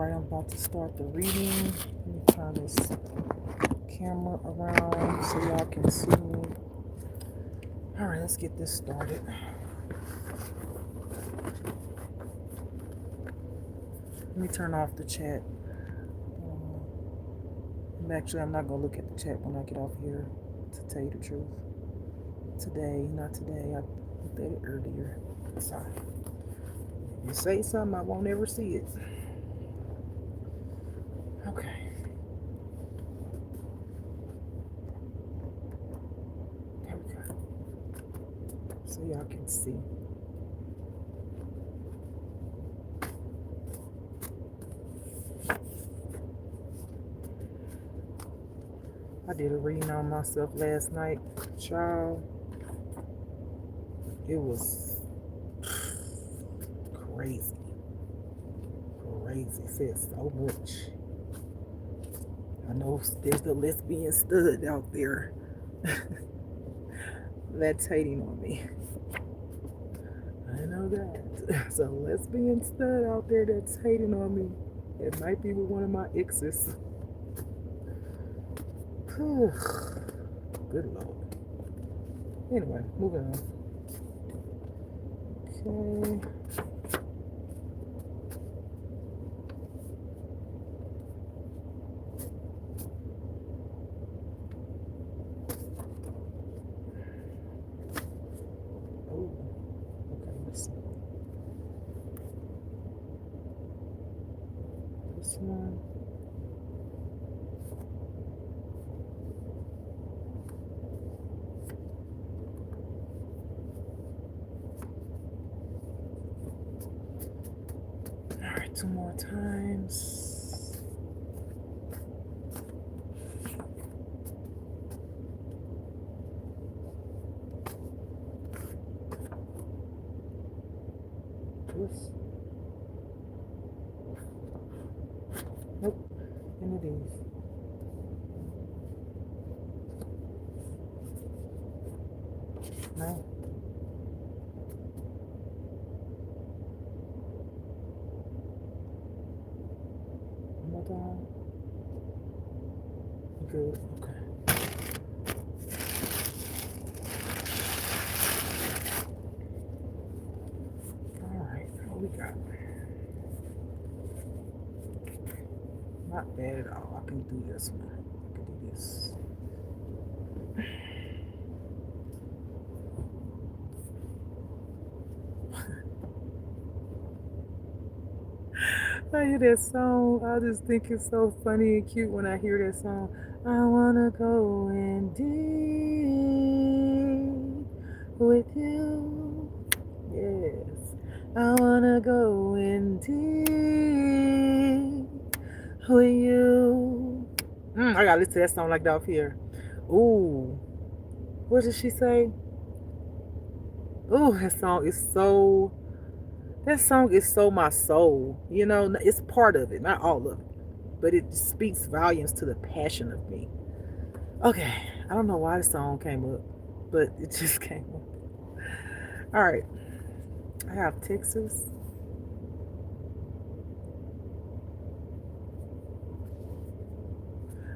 Alright, I'm about to start the reading. Let me turn this camera around so y'all can see me. Alright, let's get this started. Let me turn off the chat. Actually, I'm not going to look at the chat when I get off here, to tell you the truth. Not today. I looked at it earlier. Sorry. If you say something, I won't ever see it. Okay. There we go. So y'all can see. I did a reading on myself last night, child. It was crazy. Crazy. It said so much. I know there's the lesbian stud out there that's hating on me. I know that. There's a lesbian stud out there that's hating on me. It might be with one of my exes. Good Lord. Anyway, moving on. Okay. Oh, okay, let's see. This one. Alright, 2 more times. This. Nope, and it is. No. One more time. Good. Okay. Alright, what we got? Not bad at all. I can do this one. I can do this. I hear that song. I just think it's so funny and cute when I hear that song. I wanna go in deep with you. Yes. I wanna go in deep with you. I gotta listen to that song like that off here. Ooh. What did she say? Ooh, that song is so my soul. You know, it's part of it, not all of it. But it speaks volumes to the passion of me. Okay, I don't know why the song came up, but it just came up. All right, I have Texas.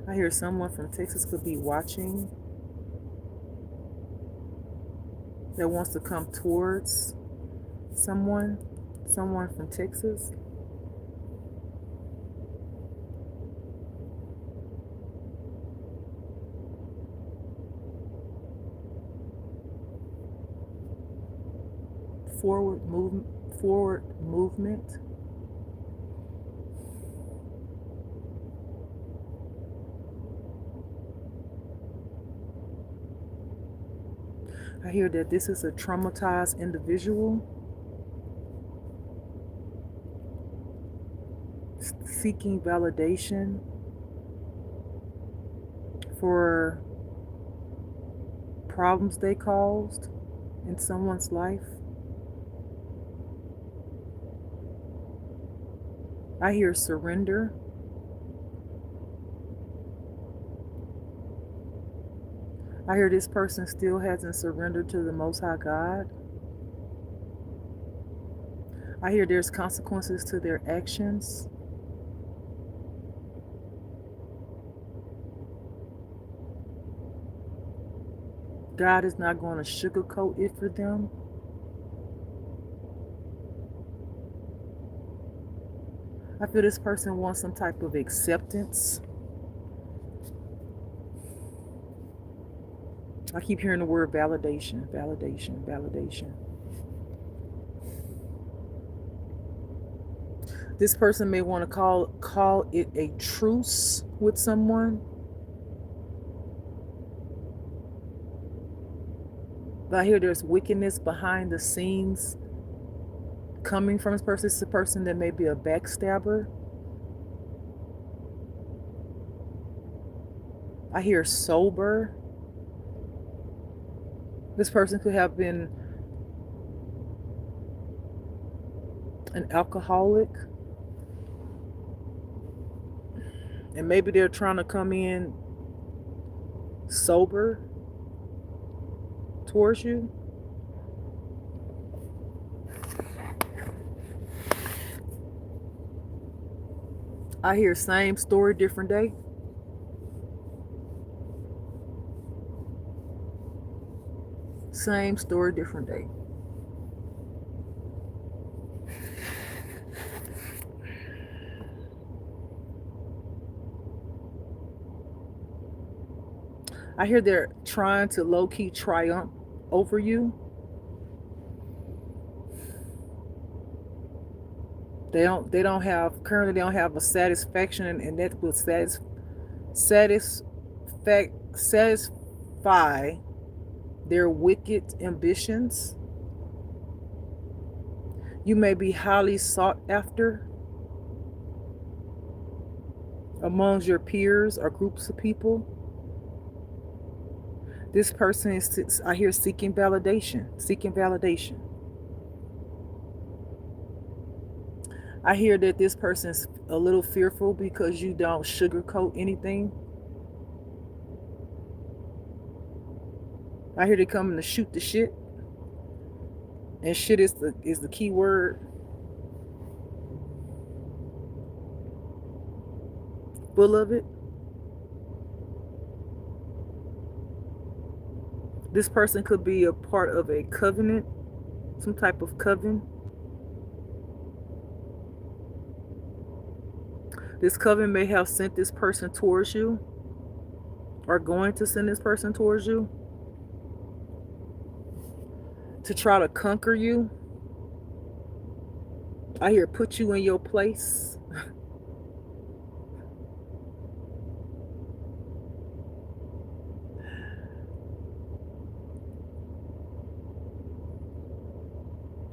I hear someone from Texas could be watching that wants to come towards someone from Texas. Forward movement. I hear that this is a traumatized individual seeking validation for problems they caused in someone's life. I hear surrender. I hear this person still hasn't surrendered to the Most High God. I hear there's consequences to their actions. God is not going to sugarcoat it for them. I feel this person wants some type of acceptance. I keep hearing the word validation, validation, validation. This person may want to call it a truce with someone. But I hear there's wickedness behind the scenes coming from this person. It's a person that may be a backstabber. I hear sober. This person could have been an alcoholic. And maybe they're trying to come in sober towards you. I hear same story, different day. Same story, different day. I hear they're trying to low-key triumph over you. They don't have currently they don't have a satisfaction, and that will satisfy their wicked ambitions. You may be highly sought after amongst your peers or groups of people. This person is, I hear, seeking validation, seeking validation. I hear that this person's a little fearful because you don't sugarcoat anything. I hear they coming to shoot the shit. And shit is the key word. Full of it. This person could be a part of a covenant, some type of coven. This coven may have sent this person towards you, or going to send this person towards you to try to conquer you. I hear put you in your place.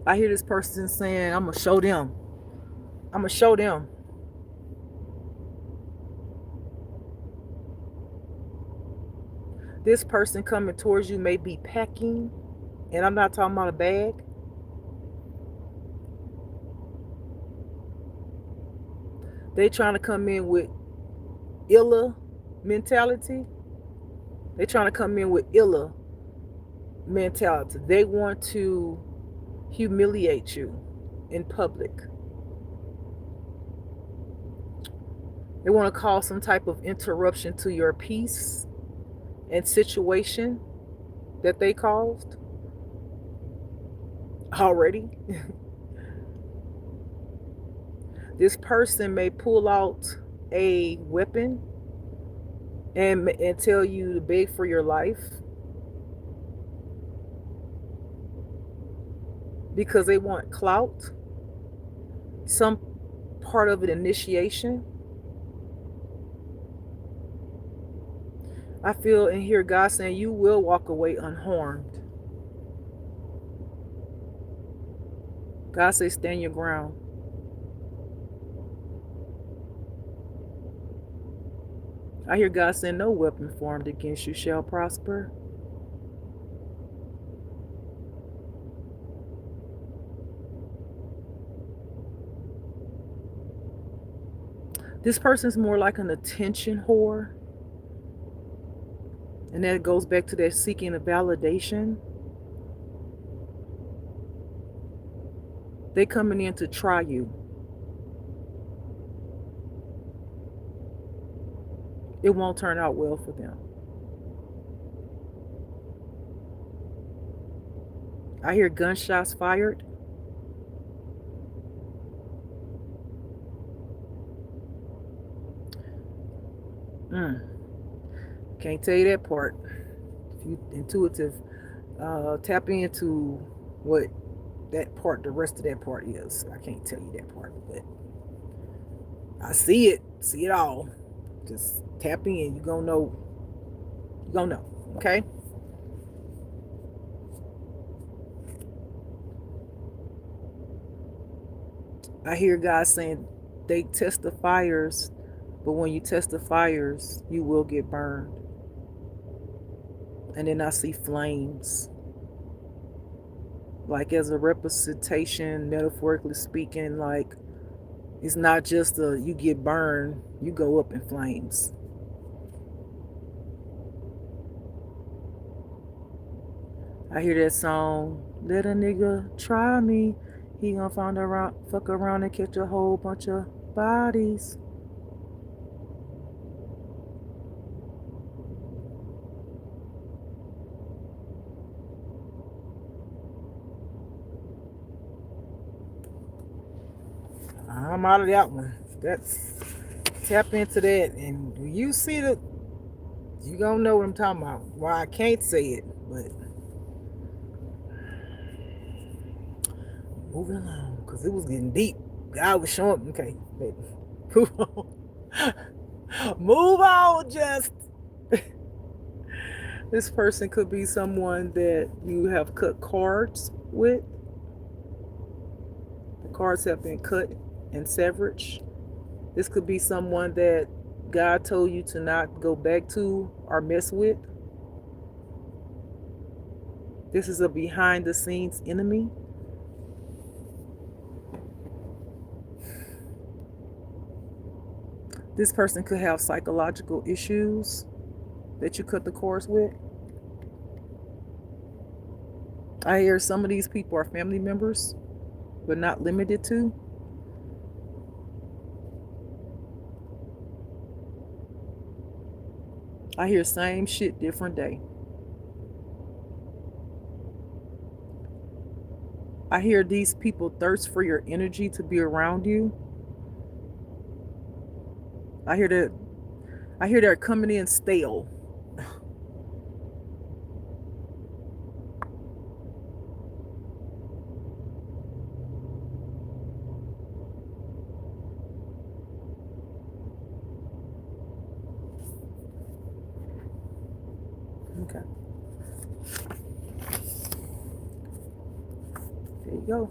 I hear this person saying, I'm going to show them. I'm going to show them. This person coming towards you may be packing, and I'm not talking about a bag. They trying to come in with illa mentality. They trying to come in with illa mentality. They want to humiliate you in public. They want to cause some type of interruption to your peace and situation that they caused already. This person may pull out a weapon and tell you to beg for your life because they want clout, some part of an initiation. I feel and hear God saying you will walk away unharmed. God says stand your ground. I hear God saying no weapon formed against you shall prosper. This person's more like an attention whore. And that goes back to that seeking of validation. They coming in to try you. It won't turn out well for them. I hear gunshots fired. Mm, can't tell you that part. If you intuitive, tap into what that part, the rest of that part is. I can't tell you that part, but I see it all. Just tap in. You gonna know. You gonna know. Okay. I hear God saying they test the fires, but when you test the fires, you will get burned. And then I see flames, like as a representation, metaphorically speaking, like it's not just a you get burned, you go up in flames. I hear that song, let a nigga try me. He gonna find around, fuck around and catch a whole bunch of bodies. I'm out of that one. That's tap into that, and when you see the, you gonna know what I'm talking about. Why I can't say it, but moving along because it was getting deep. God was showing. Okay, baby. Move on. Move on. Just this person could be someone that you have cut cards with. The cards have been cut and severed. This could be someone that God told you to not go back to or mess with. This is a behind the scenes enemy. This person could have psychological issues that you cut the cords with. I hear some of these people are family members, but not limited to. I hear same shit, different day. I hear these people thirst for your energy to be around you. I hear that. I hear they're coming in stale. Okay, there you go.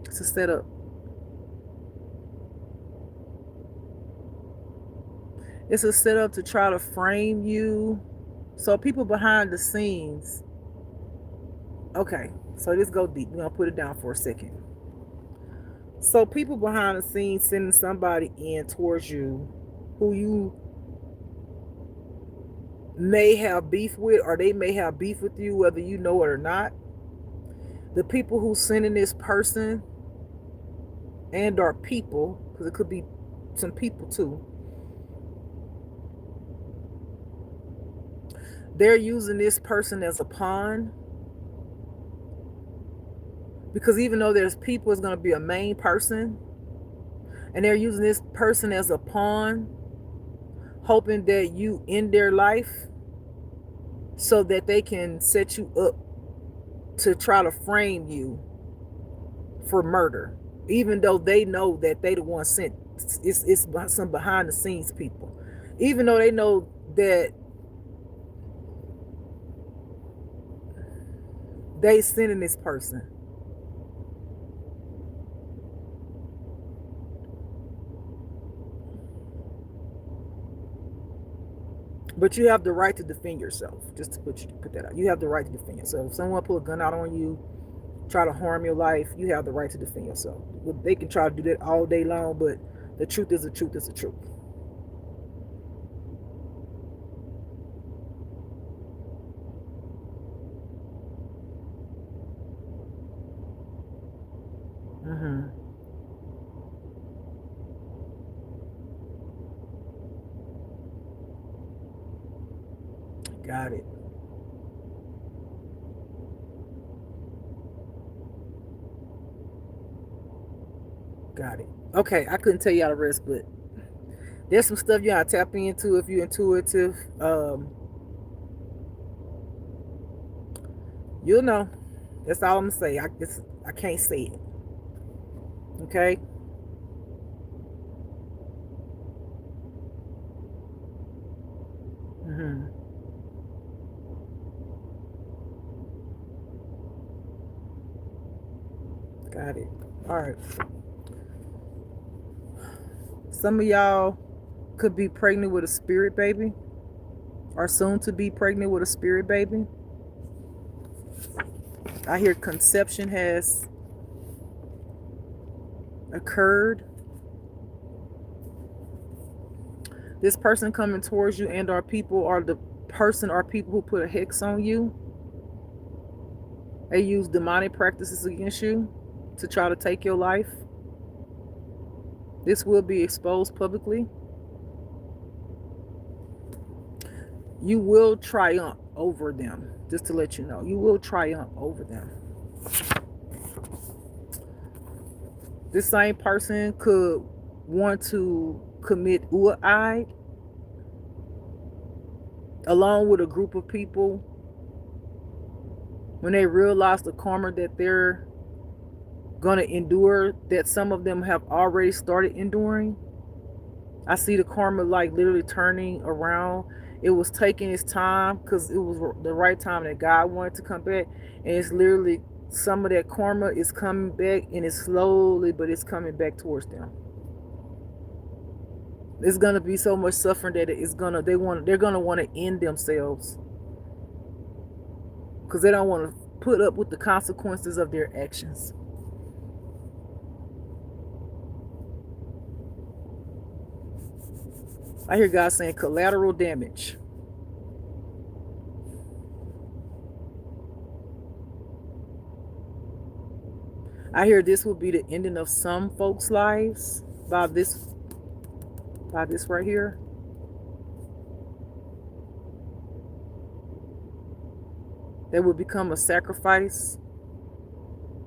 It's a setup. It's a setup to try to frame you. So people behind the scenes. Okay, so let's go deep. We're gonna put it down for a second. So people behind the scenes sending somebody in towards you who you may have beef with, or they may have beef with you, whether you know it or not. The people who sending this person and or people, because it could be some people too, they're using this person as a pawn. Because even though there's people, it's going to be a main person, and they're using this person as a pawn, hoping that you end their life so that they can set you up to try to frame you for murder, even though they know that they the one sent. It's some behind the scenes people, even though they know that they sending this person. But you have the right to defend yourself. Just to put that out, you have the right to defend yourself. If someone pull a gun out on you, try to harm your life, you have the right to defend yourself. They can try to do that all day long, but the truth is the truth is the truth. Mm-hmm. Got it. Got it. Okay, I couldn't tell you how to rest, but there's some stuff you gotta tap into if you're intuitive. You'll know. That's all I'm gonna say. I can't say it. Okay. Mm-hmm. Got it. All right. Some of y'all could be pregnant with a spirit baby, or soon to be pregnant with a spirit baby. I hear conception has occurred. This person coming towards you and our people are the person or people who put a hex on you. They use demonic practices against you to try to take your life. This will be exposed publicly. You will triumph over them. Just to let you know, you will triumph over them. This same person could want to commit suicide along with a group of people when they realize the karma that they're going to endure, that some of them have already started enduring. I see the karma like literally turning around. It was taking its time because it was the right time that God wanted to come back. And it's literally some of that karma is coming back, and it's slowly, but it's coming back towards them. It's gonna be so much suffering that they're gonna want to end themselves because they don't want to put up with the consequences of their actions. I hear God saying collateral damage. I hear this will be the ending of some folks' lives by this right here. They will become a sacrifice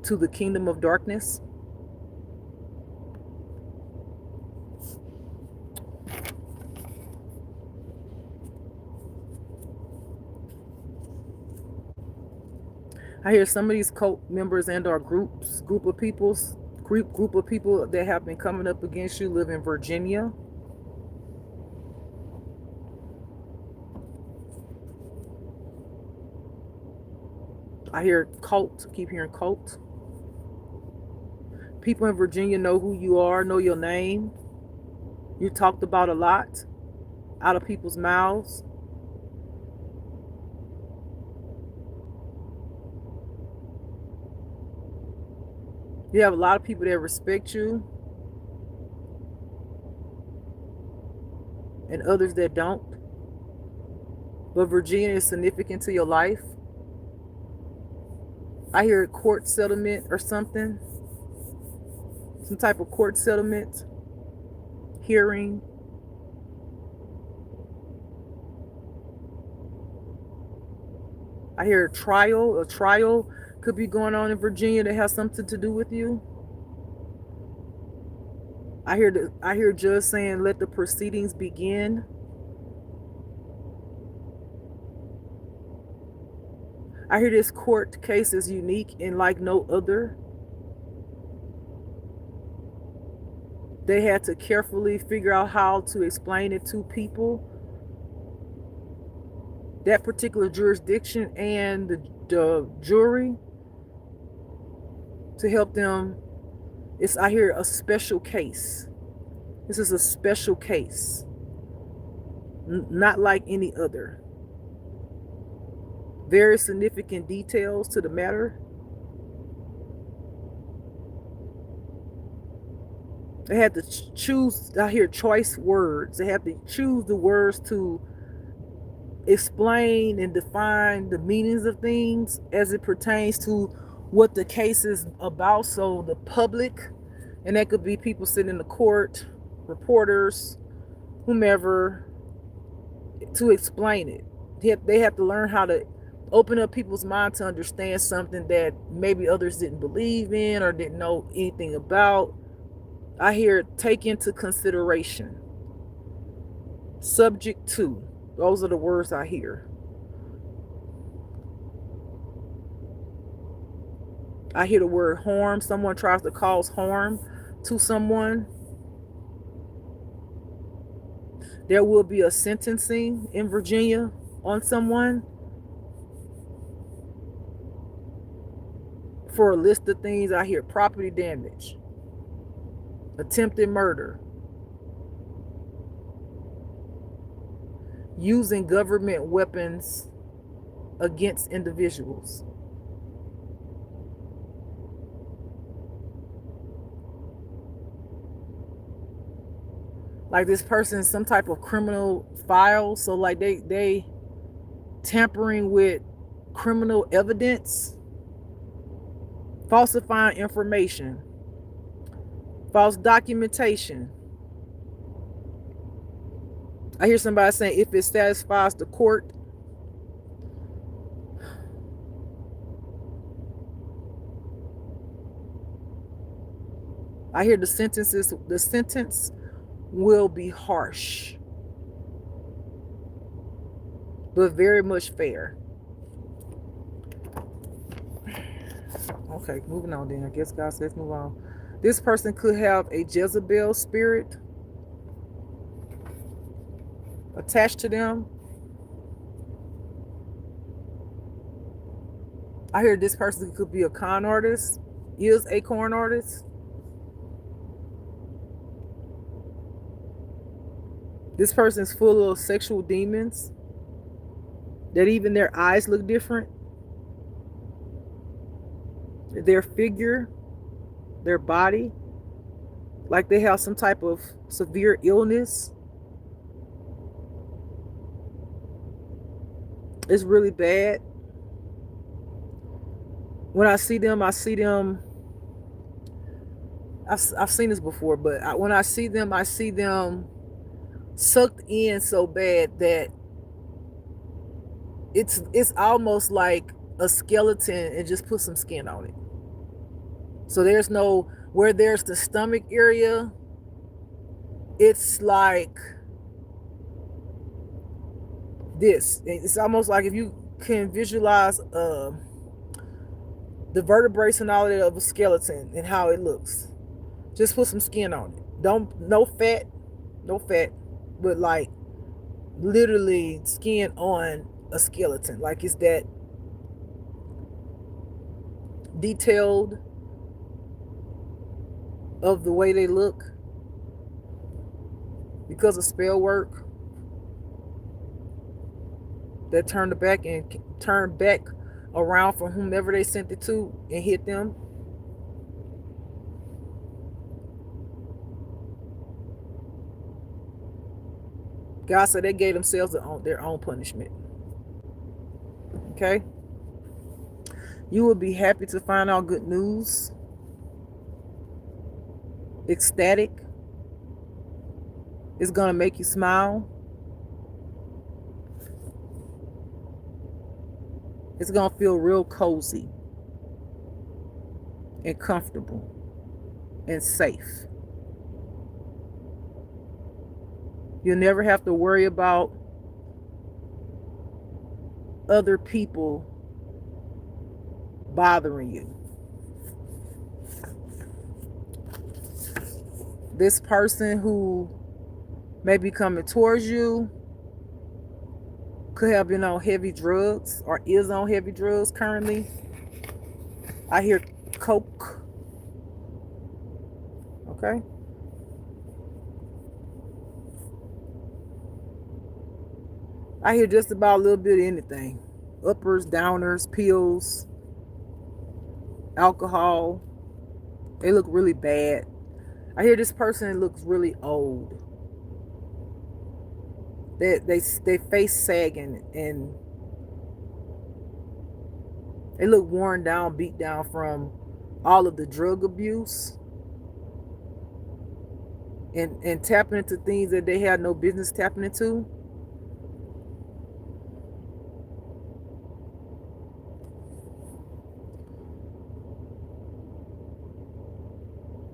to the kingdom of darkness. I hear some of these cult members and our group of people that have been coming up against you live in Virginia. I hear cult. Keep hearing cult. People in Virginia know who you are, know your name. You talked about a lot out of people's mouths. You have a lot of people that respect you and others that don't. But Virginia is significant to your life. I hear a court settlement or something. Some type of court settlement, hearing. I hear a trial. A trial could be going on in Virginia that has something to do with you. I hear judge saying, let the proceedings begin. I hear this court case is unique and like no other. They had to carefully figure out how to explain it to people. That particular jurisdiction and the jury to help them. I hear a special case. This is a special case. Not like any other. Very significant details to the matter. They had to choose, I hear choice words. They have to choose the words to explain and define the meanings of things as it pertains to what the case is about. So the public, and that could be people sitting in the court, reporters, whomever, to explain it. They have to learn how to open up people's mind to understand something that maybe others didn't believe in or didn't know anything about. I hear take into consideration, subject to. Those are the words I hear. I hear the word harm. Someone tries to cause harm to someone. There will be a sentencing in Virginia on someone for a list of things. I hear property damage, attempted murder, using government weapons against individuals. Like this person is some type of criminal file. So like they tampering with criminal evidence, falsifying information, false documentation. I hear somebody saying if it satisfies the court. I hear the sentence will be harsh, but very much fair. Okay, moving on then. I guess God says move on. This person could have a Jezebel spirit attached to them. I hear this person could be a con artist, is a con artist. This person is full of sexual demons, that even their eyes look different. Their figure, their body, like they have some type of severe illness. It's really bad. When I see them, I've seen this before, but when I see them sucked in so bad that it's almost like a skeleton and just put some skin on it. So there's no, where there's the stomach area, it's like this. It's almost like if you can visualize the vertebrae and all that of a skeleton and how it looks. Just put some skin on it. No fat, but like literally skin on a skeleton. Like it's that detailed of the way they look because of spell work that turned back around from whomever they sent it to and hit them. God said they gave themselves their own punishment. Okay? You will be happy to find out good news. Ecstatic. It's going to make you smile. It's going to feel real cozy and comfortable and safe. You'll never have to worry about other people bothering you. This person who may be coming towards you could have been on heavy drugs or is on heavy drugs currently. I hear coke. Okay. I hear just about a little bit of anything. Uppers, downers, pills, alcohol. They look really bad. I hear this person looks really old. They face sagging and they look worn down, beat down from all of the drug abuse and tapping into things that they had no business tapping into.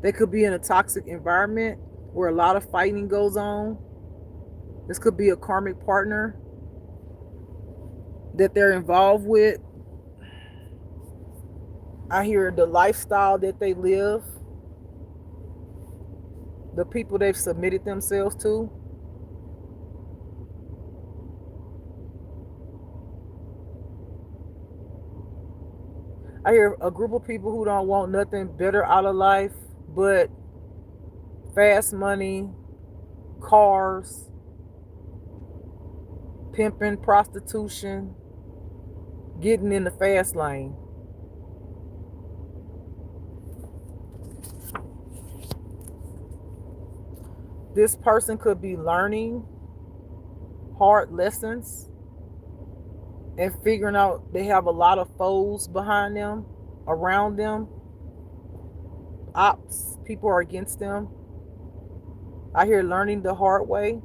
They could be in a toxic environment where a lot of fighting goes on. This could be a karmic partner that they're involved with. I hear the lifestyle that they live, the people they've submitted themselves to. I hear a group of people who don't want nothing better out of life but fast money, cars, pimping, prostitution, getting in the fast lane. This person could be learning hard lessons and figuring out they have a lot of foes behind them, around them, ops, people are against them. I hear learning the hard way.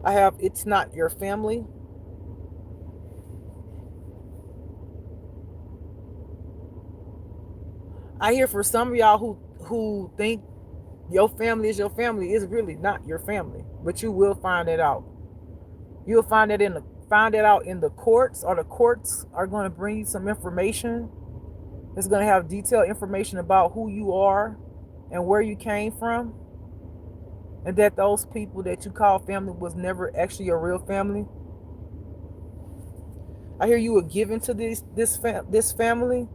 I have it's not your family. I hear for some of y'all who think your family is your family, it's really not your family, but you will find it out. You'll find it out in the courts, or the courts are going to bring you some information. It's going to have detailed information about who you are and where you came from, and that those people that you call family was never actually your real family. I hear you were given to this family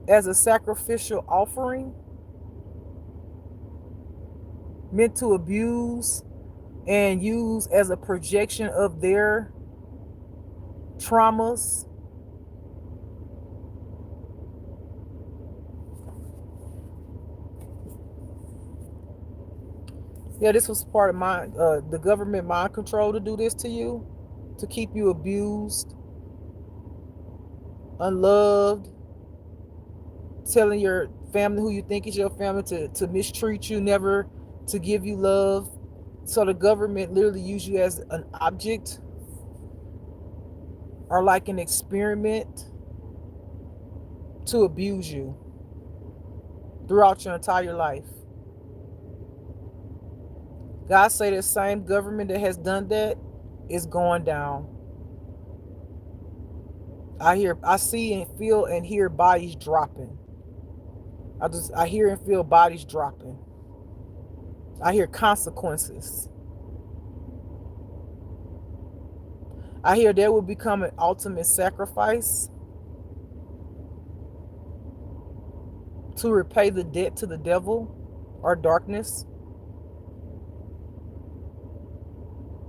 as a sacrificial offering, meant to abuse and use as a projection of their traumas. Yeah, this was part of the government mind control to do this to you, to keep you abused, unloved, telling your family who you think is your family to mistreat you, never to give you love. So the government literally use you as an object or like an experiment to abuse you throughout your entire life. God say the same government that has done that is going down. I see and feel and hear bodies dropping. I hear and feel bodies dropping. I hear consequences. I hear there will become an ultimate sacrifice to repay the debt to the devil or darkness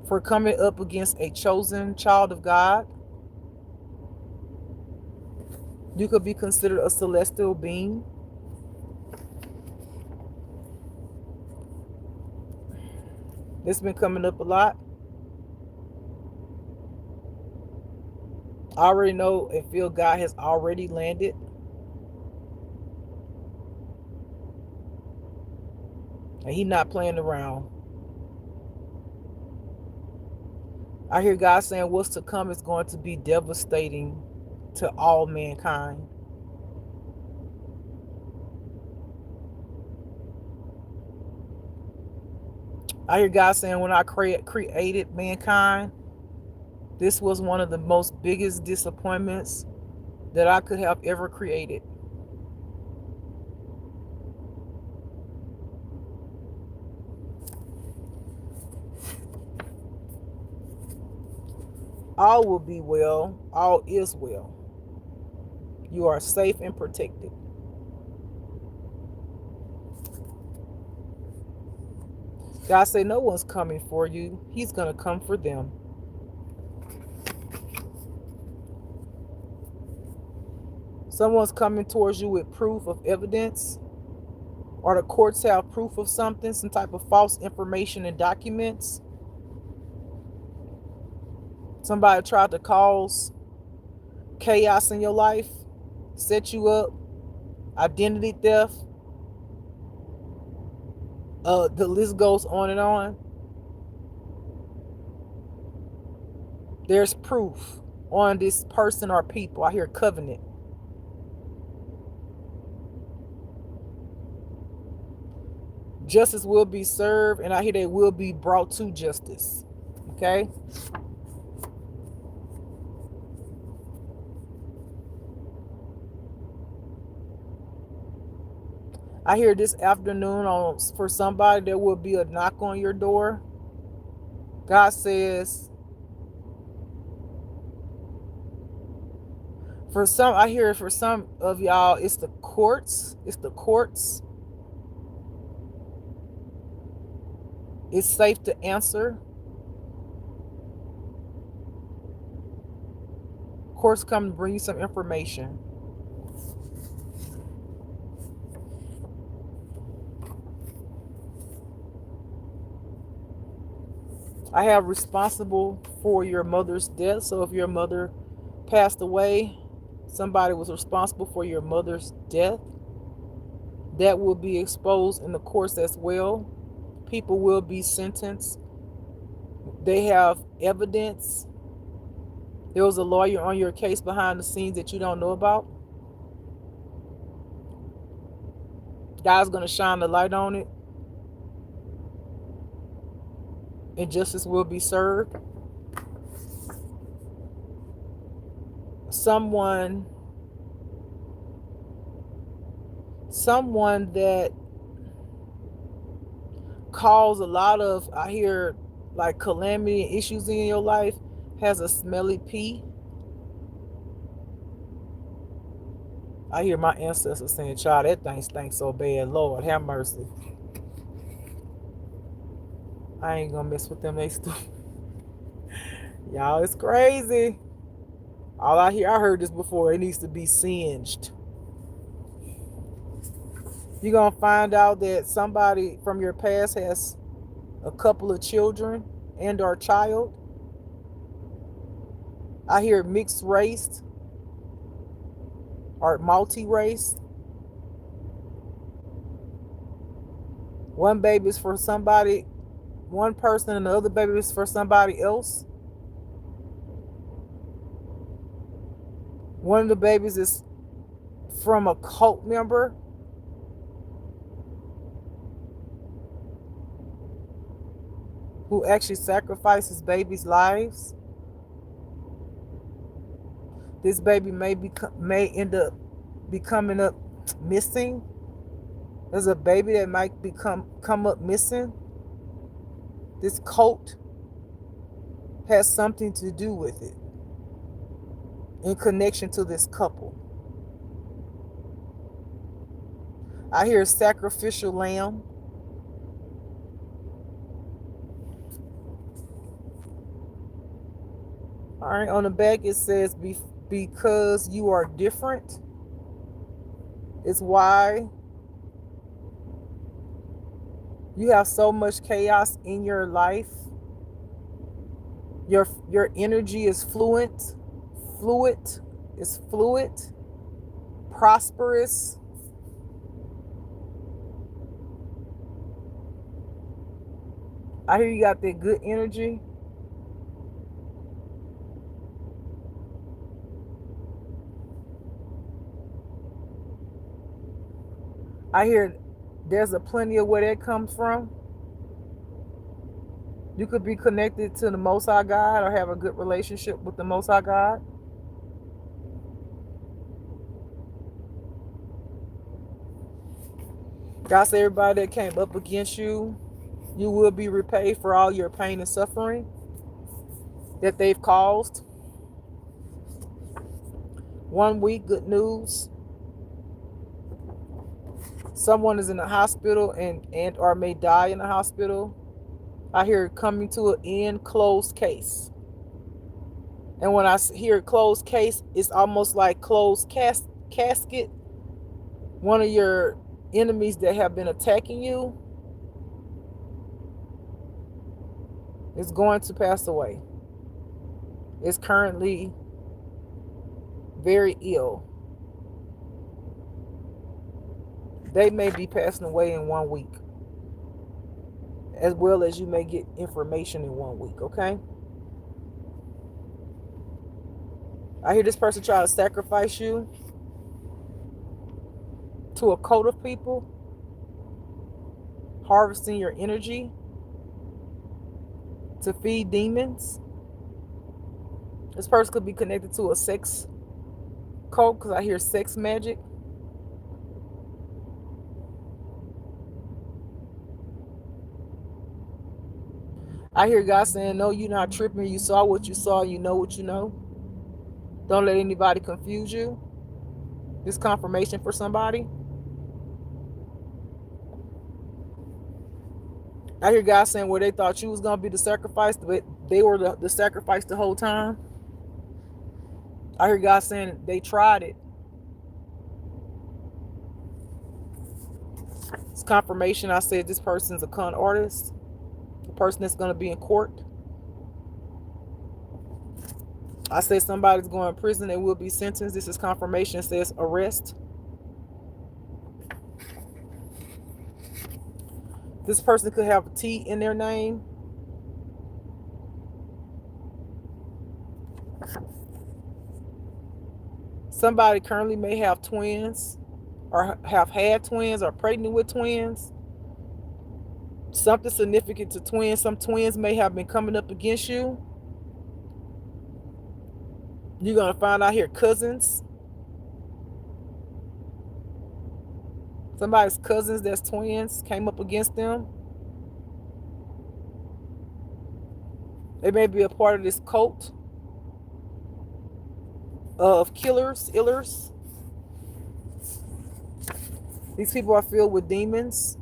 for coming up against a chosen child of God. You could be considered a celestial being. It's been coming up a lot. I already know and feel God has already landed. And He's not playing around. I hear God saying what's to come is going to be devastating to all mankind. I hear God saying when I created mankind, this was one of the most biggest disappointments that I could have ever created. All will be well. All is well. You are safe and protected. God say no one's coming for you. He's going to come for them. Someone's coming towards you with proof of evidence, or the courts have proof of something, some type of false information and documents. Somebody tried to cause chaos in your life, set you up, identity theft. The list goes on and on. There's proof. on this person or people. I hear covenant. Justice will be served, and I hear they will be brought to justice. Okay? I hear this afternoon for somebody there will be a knock on your door. God says, for some, I hear for some of y'all, it's the courts. It's the courts. It's safe to answer. Courts come to bring you some information. I have responsible for your mother's death. So if your mother passed away, somebody was responsible for your mother's death. That will be exposed in the courts as well. People will be sentenced. They have evidence. There was a lawyer on your case behind the scenes that you don't know about. God's going to shine the light on it, and justice will be served. Someone that caused a lot of, I hear, like calamity and issues in your life has a smelly pee. I hear my ancestors saying, child, that thing stinks so bad. Lord, have mercy. I ain't gonna mess with them. They stupid. Y'all, it's crazy. All I heard this before, it needs to be singed. You're gonna find out that somebody from your past has a couple of children and or child. I hear mixed race or multi-race. One baby is for somebody, one person, and the other baby is for somebody else. One of the babies is from a cult member. Who actually sacrifices babies' lives. This baby may end up becoming up missing. There's a baby that might come up missing. This cult has something to do with it in connection to this couple. I hear sacrificial lamb. All right, on the back it says, because you are different, it's why you have so much chaos in your life. Your energy is fluid, prosperous. I hear you got that good energy. I hear there's a plenty of where that comes from. You could be connected to the Most High God or have a good relationship with the Most High God. God said everybody that came up against you, you will be repaid for all your pain and suffering that they've caused. 1 week, good news. Someone is in the hospital and or may die in the hospital. I hear it coming to an end, closed case. And when I hear closed case, it's almost like closed casket. One of your enemies that have been attacking you is going to pass away. Is currently very ill. They may be passing away in 1 week, as well as you may get information in 1 week, okay? I hear this person try to sacrifice you to a cult of people, harvesting your energy to feed demons. This person could be connected to a sex cult because I hear sex magic. I hear God saying, no, you're not tripping. You saw what you saw. You know what you know. Don't let anybody confuse you. This confirmation for somebody. I hear God saying where they thought you was going to be the sacrifice, but they were the sacrifice the whole time. I hear God saying they tried it. It's confirmation. I said this person's a con artist. The person that's going to be in court. I said somebody's going to prison. They will be sentenced. This is confirmation. It says arrest. This person could have a T in their name. Somebody currently may have twins or have had twins or pregnant with twins. Something significant to twins. Some twins may have been coming up against you. You're going to find out here cousins. Somebody's cousins that's twins came up against them. They may be a part of this cult of killers, illers. These people are filled with demons.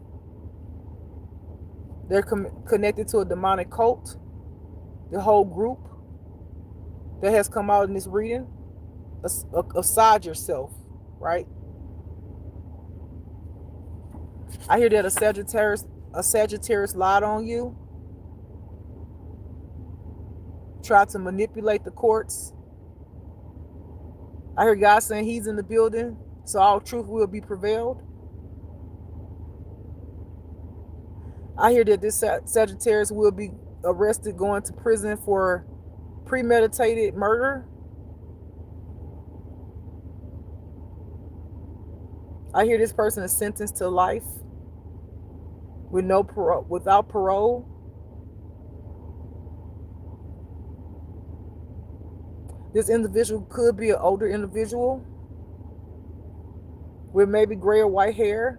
They're connected to a demonic cult. The whole group that has come out in this reading, aside yourself, right? I hear that a Sagittarius lied on you, tried to manipulate the courts. I hear God saying he's in the building, so all truth will be prevailed. I hear that this Sagittarius will be arrested, going to prison for premeditated murder. I hear this person is sentenced to life with no parole, without parole. This individual could be an older individual with maybe gray or white hair.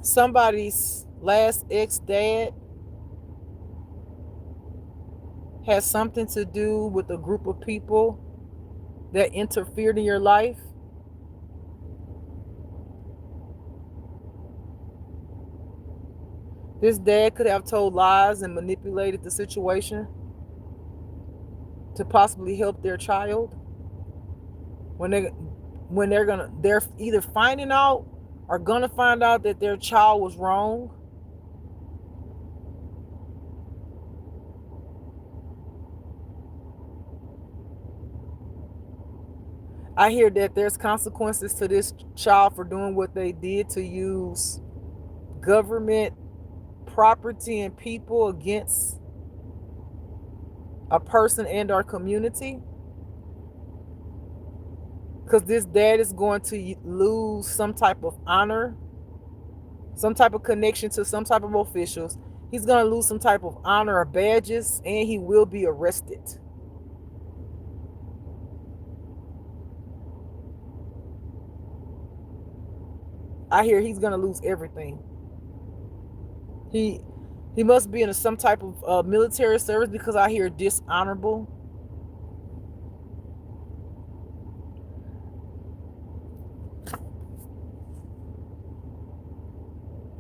Somebody's last ex-dad has something to do with a group of people that interfered in your life. This dad could have told lies and manipulated the situation to possibly help their child. When they're either finding out or gonna find out that their child was wrong. I hear that there's consequences to this child for doing what they did, to use government property and people against a person and our community. Because this dad is going to lose some type of honor, some type of connection to some type of officials. He's going to lose some type of honor or badges, and he will be arrested. I hear he's going to lose everything. He must be in some type of military service, because I hear dishonorable.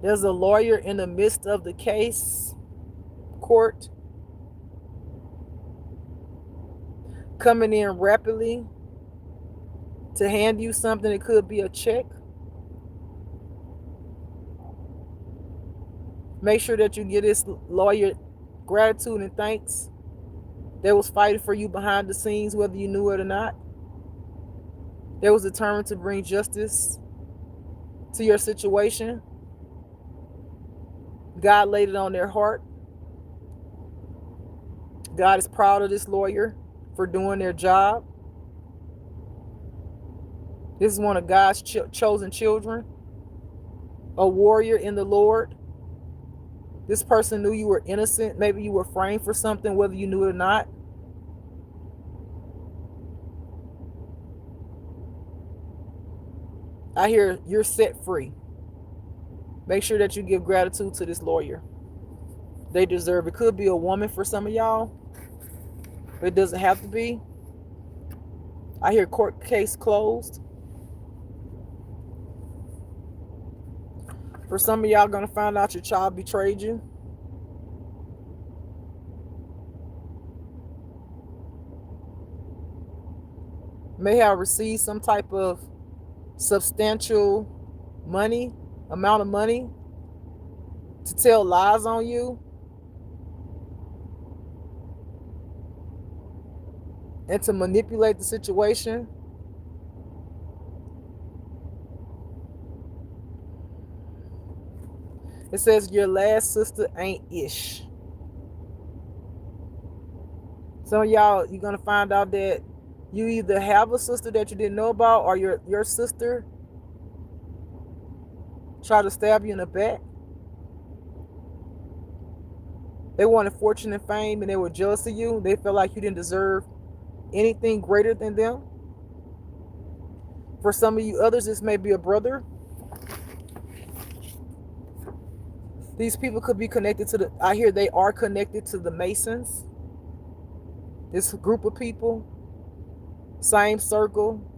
There's a lawyer in the midst of the case, court, coming in rapidly to hand you something. It could be a check. Make sure that you give this lawyer gratitude and thanks. They was fighting for you behind the scenes, whether you knew it or not. They was determined to bring justice to your situation. God laid it on their heart. God is proud of this lawyer for doing their job. This is one of God's chosen children, a warrior in the Lord. This person knew you were innocent. Maybe you were framed for something, whether you knew it or not. I hear you're set free. Make sure that you give gratitude to this lawyer. They deserve it. Could be a woman for some of y'all, but it doesn't have to be. I hear court case closed. For some of y'all, gonna find out your child betrayed you. May have received some type of substantial amount of money to tell lies on you and to manipulate the situation. It says your last sister ain't ish. Some of y'all, you're gonna find out that you either have a sister that you didn't know about, or your sister tried to stab you in the back. They wanted fortune and fame, and they were jealous of you. They felt like you didn't deserve anything greater than them. For some of you others, this may be a brother. These people could be connected to I hear they are connected to the Masons. This group of people, same circle.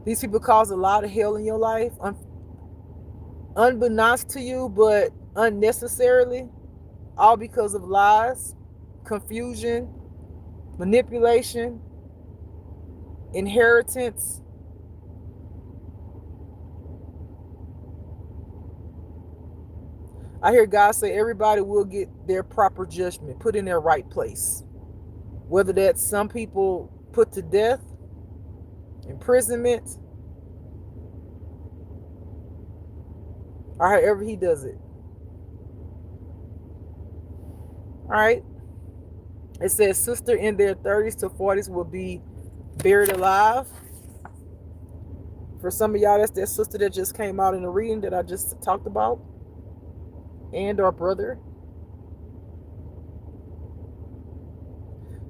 These people cause a lot of hell in your life, unbeknownst to you, but unnecessarily, all because of lies, confusion, manipulation, inheritance. I hear God say everybody will get their proper judgment, put in their right place. Whether that's some people put to death, imprisonment, or however he does it. All right. It says sister in their 30s to 40s will be buried alive. For some of y'all, that's that sister that just came out in the reading that I just talked about. And our brother.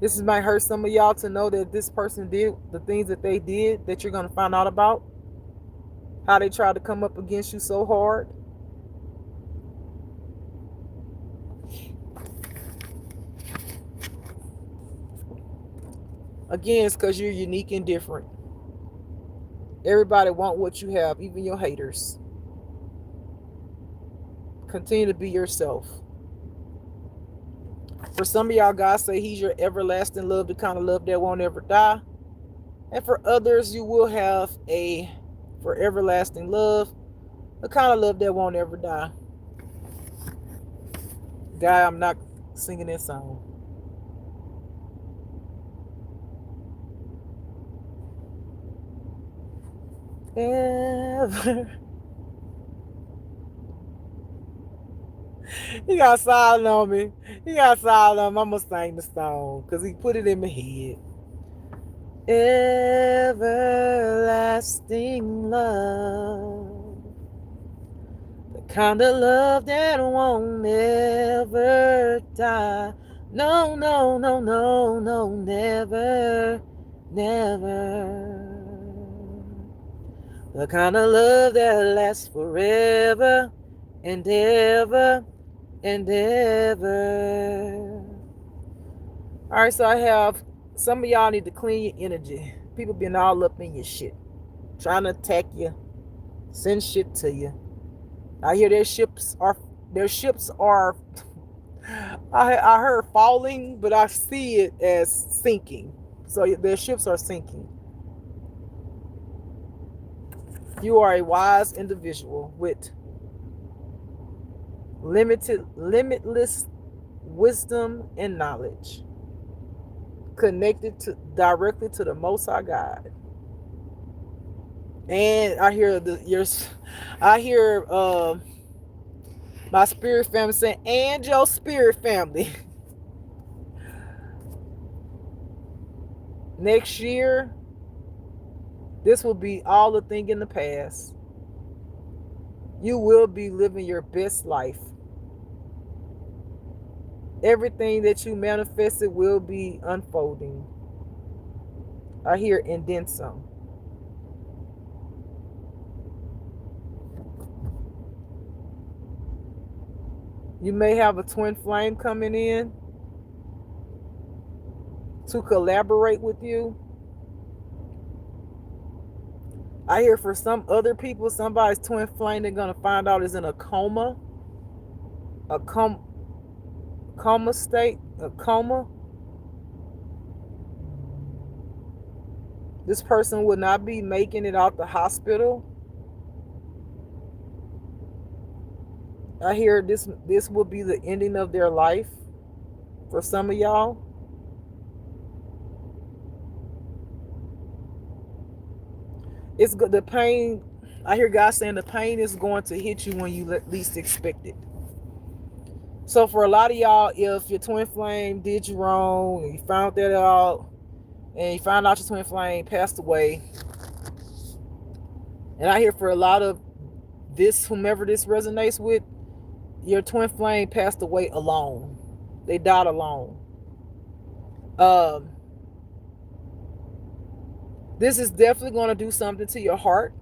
This might hurt some of y'all to know that this person did the things that they did that you're going to find out about. How they tried to come up against you so hard. Again, it's because you're unique and different. Everybody want what you have, even your haters. Continue to be yourself. For some of y'all, God say he's your everlasting love, the kind of love that won't ever die. And for others, you will have for everlasting love, the kind of love that won't ever die. Guy, I'm not singing that song. Ever. He got silent on me. I'm going to sing the song because he put it in my head. Everlasting love. The kind of love that won't ever die. No, no, no, no, no, never, never. The kind of love that lasts forever and ever and ever. All right, so I have some of y'all need to clean your energy. People been all up in your shit, trying to attack you, send shit to you. I hear their ships are I heard falling, but I see it as sinking. So their ships are sinking. You are a wise individual with limitless wisdom and knowledge. connected to directly to the Most High God. And I hear I hear my spirit family saying, and your spirit family. Next year, this will be all a thing in the past. You will be living your best life. Everything that you manifested will be unfolding. I hear and then some. You may have a twin flame coming in to collaborate with you. I hear for some other people, somebody's twin flame they're going to find out is in a coma. A coma state. A coma. This person will not be making it out the hospital. I hear this will be the ending of their life for some of y'all. It's good. The pain, I hear God saying the pain is going to hit you when you least expect it. So for a lot of y'all, if your twin flame did you wrong and you found that out, and you found out your twin flame passed away, and I hear for a lot of this, whomever this resonates with, your twin flame passed away alone. They died alone. This is definitely going to do something to your heart,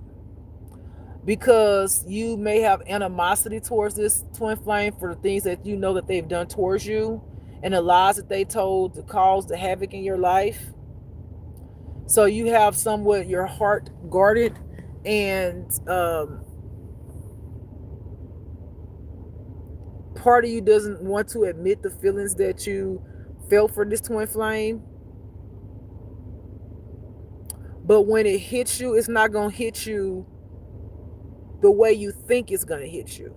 because you may have animosity towards this twin flame for the things that you know that they've done towards you and the lies that they told to cause the havoc in your life. So you have somewhat your heart guarded, and part of you doesn't want to admit the feelings that you felt for this twin flame. But when it hits you, it's not going to hit you the way you think it's going to hit you.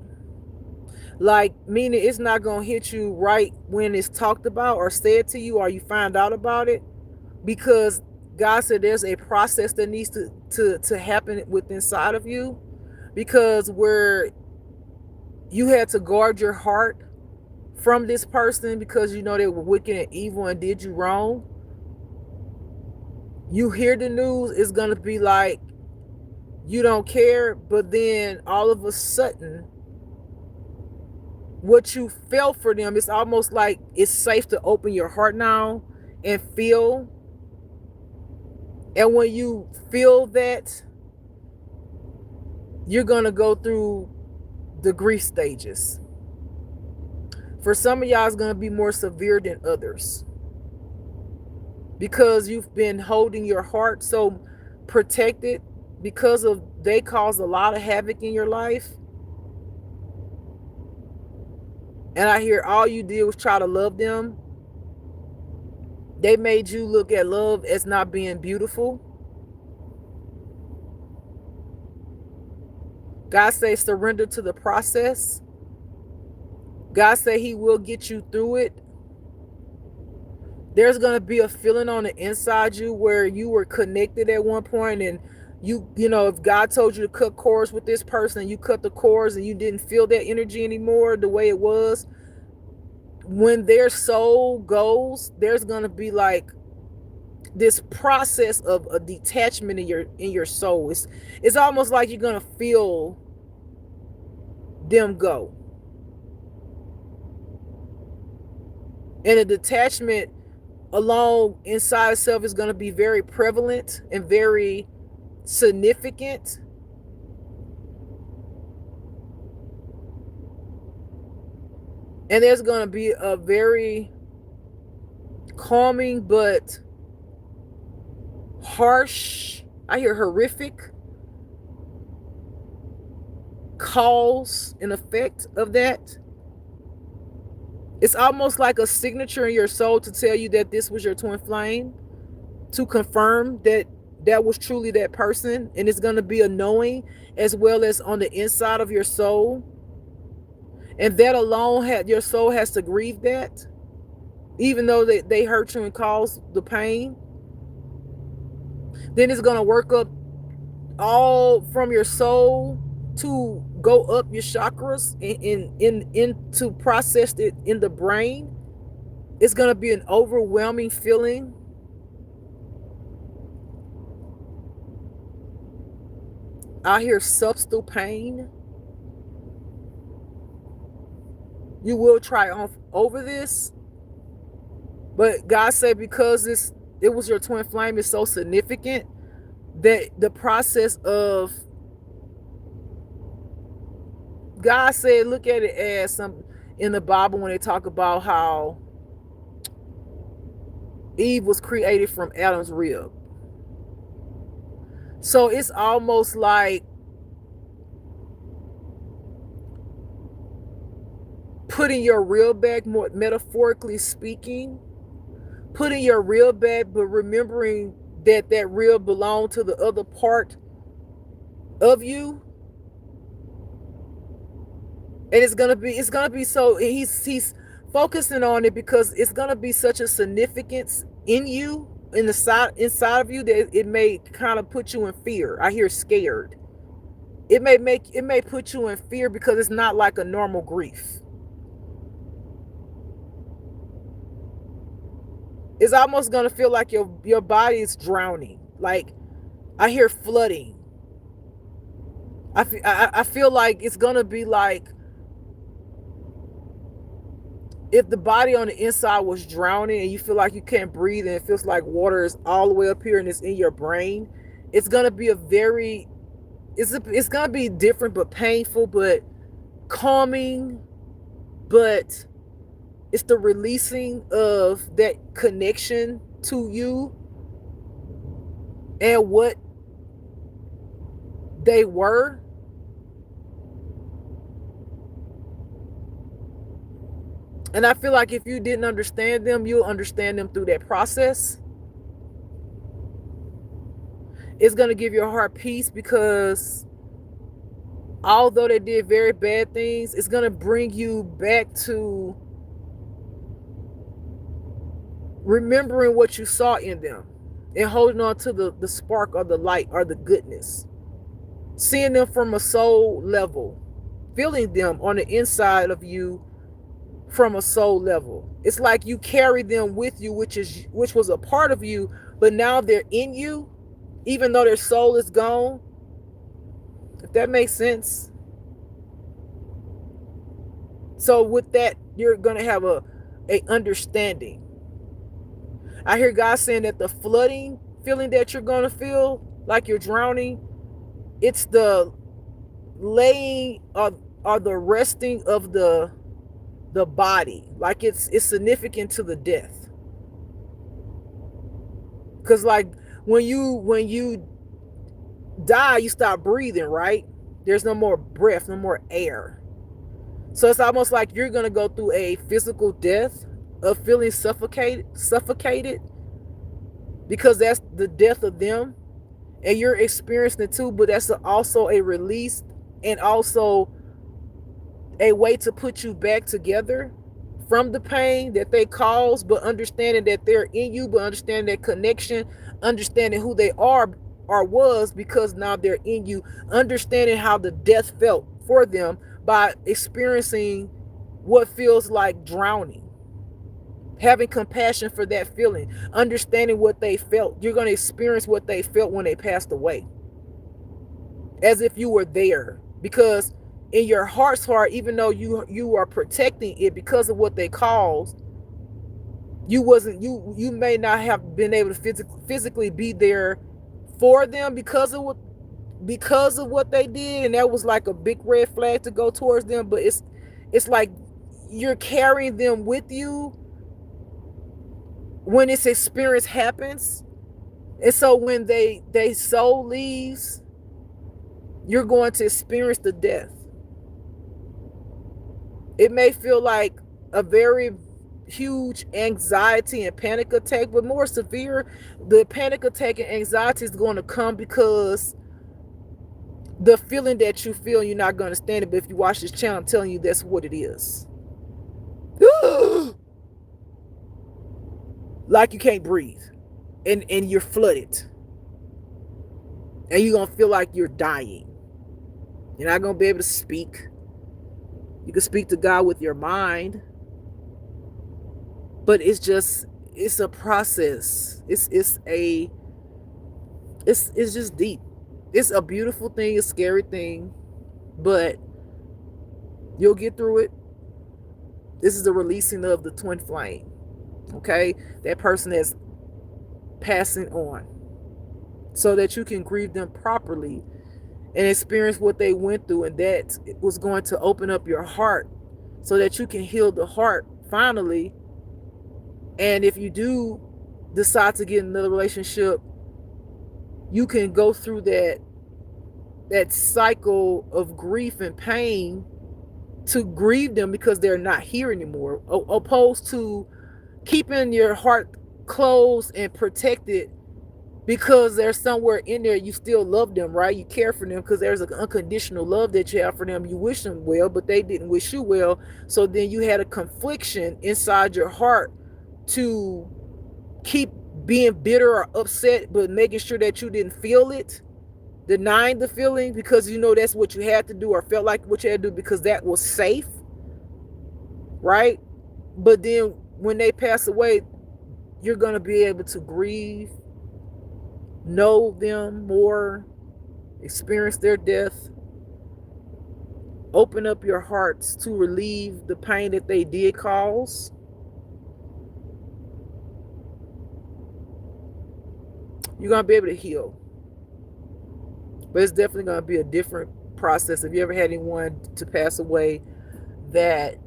Like, meaning it's not going to hit you right when it's talked about or said to you or you find out about it, because God said there's a process that needs to happen within inside of you, because where you had to guard your heart from this person because you know they were wicked and evil and did you wrong. You hear the news, it's going to be like you don't care, but then all of a sudden what you felt for them, it's almost like it's safe to open your heart now and feel. And when you feel that, you're going to go through the grief stages. For some of y'all, it's going to be more severe than others, because you've been holding your heart so protected, because of they caused a lot of havoc in your life. And I hear all you did was try to love them. They made you look at love as not being beautiful. God say surrender to the process. God say he will get you through it. There's going to be a feeling on the inside you where you were connected at one point, and you know, if God told you to cut cords with this person, you cut the cords and you didn't feel that energy anymore the way it was. When their soul goes, there's going to be like this process of a detachment in your soul. It's almost like you're going to feel them go. And a detachment alone inside itself is going to be very prevalent and very significant. And there's going to be a very calming but harsh, I hear horrific cause and effect of that. It's almost like a signature in your soul to tell you that this was your twin flame, to confirm that that was truly that person. And it's going to be a knowing as well as on the inside of your soul. And that alone, your soul has to grieve that. even though they hurt you and cause the pain. Then it's going to work up all from your soul to go up your chakras and to process it in the brain. It's going to be an overwhelming feeling. I hear subtle pain. You will triumph over this, but God said because it was your twin flame is so significant that the process of, God said, look at it as some in the Bible when they talk about how Eve was created from Adam's rib. So it's almost like putting your rib back, more metaphorically speaking, putting your rib back, but remembering that that rib belonged to the other part of you. And it's gonna be so, he's focusing on it because it's gonna be such a significance in you, inside of you, that it may kind of put you in fear. I hear scared. It may put you in fear because it's not like a normal grief. It's almost gonna feel like your body is drowning. Like I hear flooding. I feel like it's gonna be like if the body on the inside was drowning and you feel like you can't breathe and it feels like water is all the way up here and it's in your brain. It's gonna be it's gonna be different but painful but calming, but it's the releasing of that connection to you and what they were. And I feel like if you didn't understand them, you'll understand them through that process. It's going to give your heart peace because although they did very bad things, it's going to bring you back to remembering what you saw in them and holding on to the spark or the light or the goodness. Seeing them from a soul level, feeling them on the inside of you from a soul level. It's like you carry them with you, which was a part of you, but now they're in you, even though their soul is gone. If that makes sense. So with that, you're gonna have a understanding. I hear God saying that the flooding feeling that you're gonna feel like you're drowning, it's the laying or the resting of the body, like it's significant to the death. Because like when you die, you stop breathing, right? There's no more breath, no more air. So it's almost like you're gonna go through a physical death of feeling suffocated because that's the death of them, and you're experiencing it too. But that's also a release and also a way to put you back together from the pain that they caused, but understanding that they're in you, but understanding that connection, understanding who they are or was, because now they're in you, understanding how the death felt for them by experiencing what feels like drowning, having compassion for that feeling, understanding what they felt. You're going to experience what they felt when they passed away, as if you were there, because in your heart's heart, even though you are protecting it because of what they caused, you may not have been able to physically be there for them because of what they did, and that was like a big red flag to go towards them. But it's like you're carrying them with you when this experience happens. And so when they soul leaves, you're going to experience the death. It may feel like a very huge anxiety and panic attack, but more severe, the panic attack and anxiety is going to come because the feeling that you feel, you're not going to stand it. But if you watch this channel, I'm telling you that's what it is. like you can't breathe, and you're flooded, and you're gonna feel like you're dying. You're not gonna be able to speak. You can speak to God with your mind, but it's a process. It's just deep. It's a beautiful thing, a scary thing, but you'll get through it. This is the releasing of the twin flame. Okay? That person that's passing on. So that you can grieve them properly and experience what they went through, and that was going to open up your heart so that you can heal the heart finally. And if you do decide to get in another relationship, you can go through that cycle of grief and pain to grieve them because they're not here anymore, opposed to keeping your heart closed and protected because there's somewhere in there you still love them, right? You care for them because there's an unconditional love that you have for them. You wish them well, but they didn't wish you well. So then you had a confliction inside your heart to keep being bitter or upset, but making sure that you didn't feel it, denying the feeling because you know that's what you had to do or felt like what you had to do because that was safe, right? But then when they pass away, you're going to be able to grieve, know them more, experience their death, open up your hearts to relieve the pain that they did cause. You're going to be able to heal. But it's definitely going to be a different process. If you ever had anyone to pass away that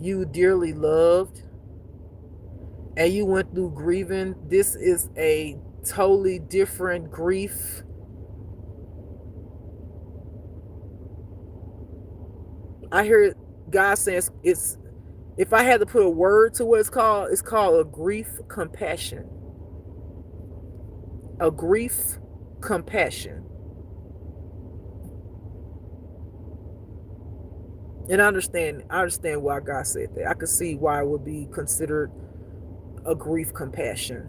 you dearly loved and you went through grieving, this is a totally different grief. I hear God saying it's if I had to put a word to what it's called a grief compassion. A grief compassion. And I understand why God said that. I could see why it would be considered a grief compassion.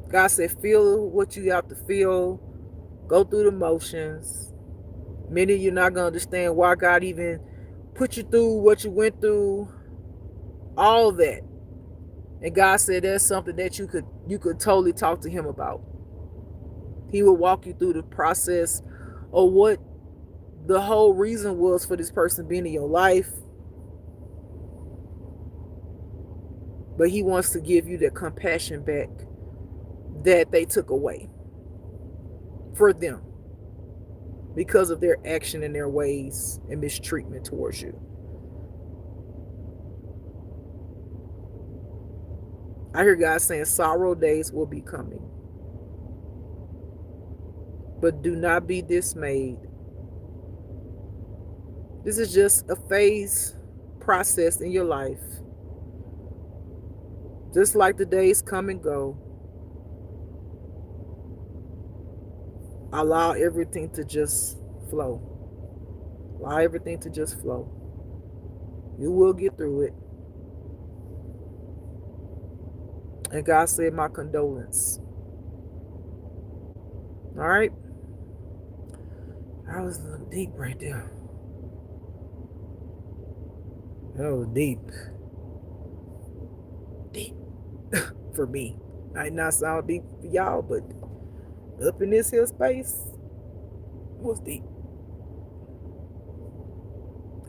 God said, feel what you have to feel. Go through the motions. Many of you are not going to understand why God even put you through what you went through. All of that. And God said that's something that you could totally talk to him about. He will walk you through the process of what the whole reason was for this person being in your life. But he wants to give you the compassion back that they took away for them because of their action and their ways and mistreatment towards you. I hear God saying sorrow days will be coming. But do not be dismayed. This is just a phase process in your life. Just like the days come and go. Allow everything to just flow. Allow everything to just flow. You will get through it. And God said, my condolence. All right? That was a little deep right there. That was deep. Deep. For me. Might not sound deep for y'all, but up in this here space, it was deep.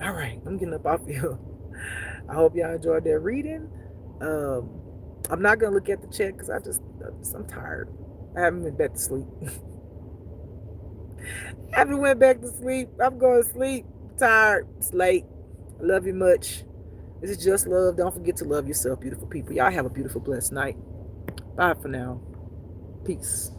All right, I'm getting up off here. I hope y'all enjoyed that reading. I'm not gonna look at the chat because I'm tired. I haven't went back to sleep. I haven't went back to sleep. I'm going to sleep. I'm tired. It's late. I love you much. This is just love. Don't forget to love yourself, beautiful people. Y'all have a beautiful, blessed night. Bye for now. Peace.